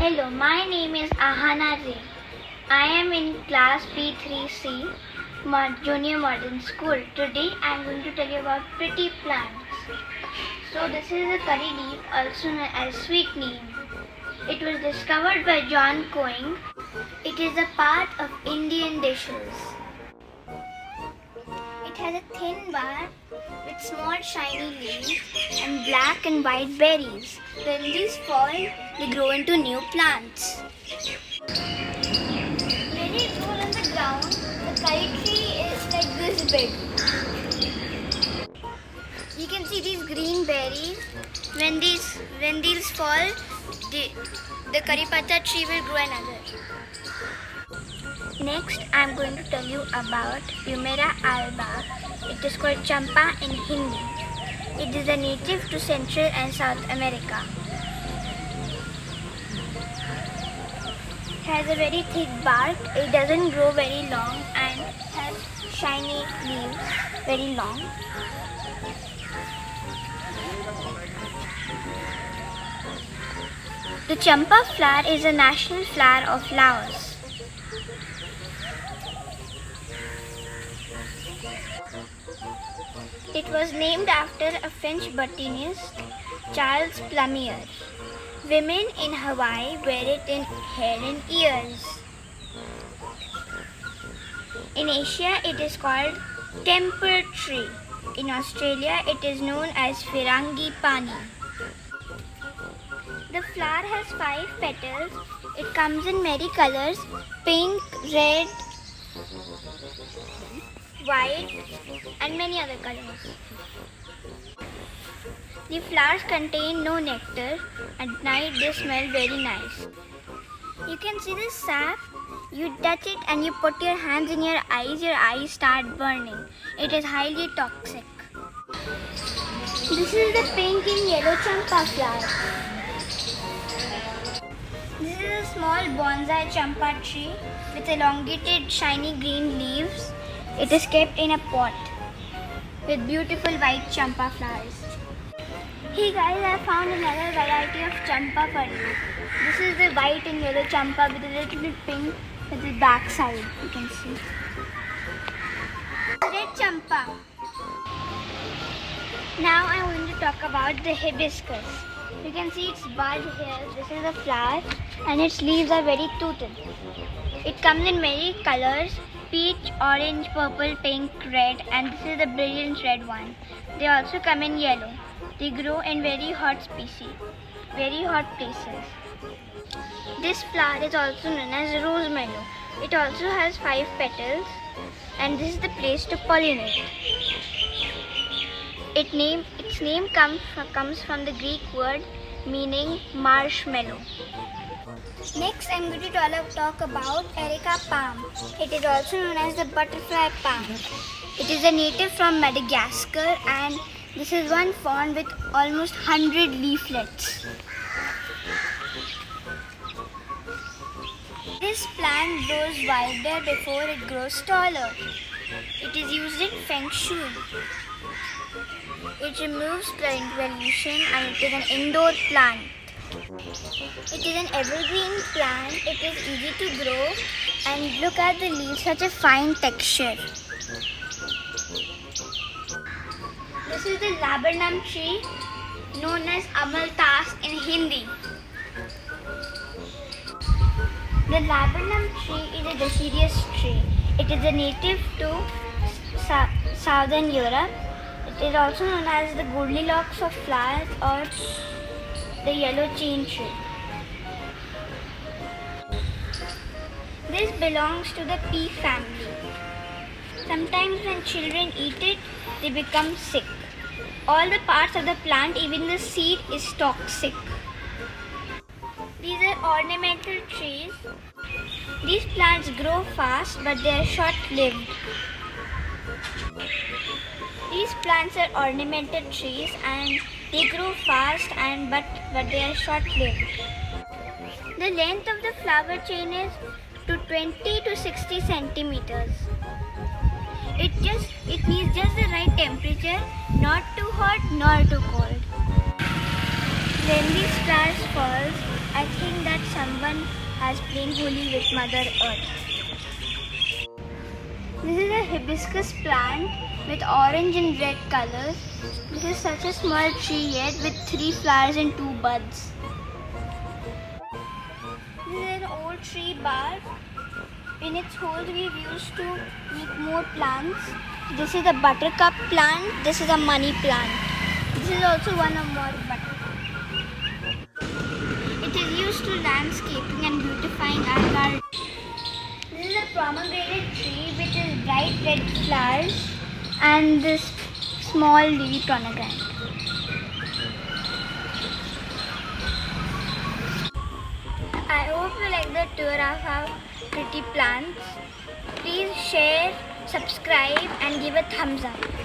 Hello, my name is Ahana Ray. I am in class P3C, Junior Modern School. Today I am going to tell you about pretty plants. So this is a curry leaf, also known as sweet neem. It was discovered by John Coing. It is a part of Indian dishes. It has a thin bark with small shiny leaves and black and white berries. When these fall, they grow into new plants. When it grows on the ground, the curry tree is like this big. You can see these green berries. When these fall, the curry patta tree will grow another. Next, I am going to tell you about Humera alba. It is called champa in Hindi. It is a native to Central and South America. It has a very thick bark. It doesn't grow very long and has shiny leaves, very long. The champa flower is a national flower of Laos. It was named after a French botanist, Charles Plumier. Women in Hawaii wear it in hair and ears. In Asia, it is called temple tree. In Australia, it is known as Frangipani. The flower has 5 petals. It comes in many colors: pink, red, white, and many other colors. The flowers contain no nectar. At night they smell very nice. You can see the sap. You touch it and you put your hands in your eyes start burning. It is highly toxic. This is the pink and yellow champa flower. This is a small bonsai champa tree with elongated shiny green leaves. It is kept in a pot with beautiful white champa flowers. Hey guys, I found another variety of champa for you. This is the white and yellow champa with a little bit pink at the back side, you can see. Red champa. Now I am going to talk about the hibiscus. You can see its bud here. This is the flower and its leaves are very toothed. It comes in many colors: peach, orange, purple, pink, red, and this is the brilliant red one. They also come in yellow. They grow in very hot places. This flower is also known as rose mallow. It also has 5 petals and this is the place to pollinate. Its name comes from the Greek word meaning marshmallow. Next, I am going to talk about Erica palm. It is also known as the butterfly palm. It is a native from Madagascar and this is one frond with almost 100 leaflets. This plant grows wider before it grows taller. It is used in Feng Shui. It removes pollution and it is an indoor plant. It is an evergreen plant. It is easy to grow and look at the leaves, such a fine texture. This is the laburnum tree known as Amaltas in Hindi. The laburnum tree is a deciduous tree. It is a native to southern Europe. It is also known as the Goldilocks of flowers or the yellow chain tree. This belongs to the pea family. Sometimes when children eat it, they become sick. All the parts of the plant, even the seed, is toxic. These are ornamental trees. These plants grow fast, but they are short-lived. These plants are ornamental trees and they grow fast but they are short-lived. The length of the flower chain is to 20 to 60 centimeters. It needs just the right temperature, not too hot nor too cold. When these flowers fall, I think that's someone has played holy with Mother Earth. This is a hibiscus plant with orange and red colors. This is such a small tree yet with 3 flowers and 2 buds. This is an old tree bark. In its holes we've used to make more plants. This is a buttercup plant. This is a money plant. This is also one or more buttercup. It is used to landscaping and beautifying our garden. This is a pomegranate tree which is bright red flowers and this small leafy pomegranate. I hope you like the tour of our pretty plants. Please share, subscribe and give a thumbs up.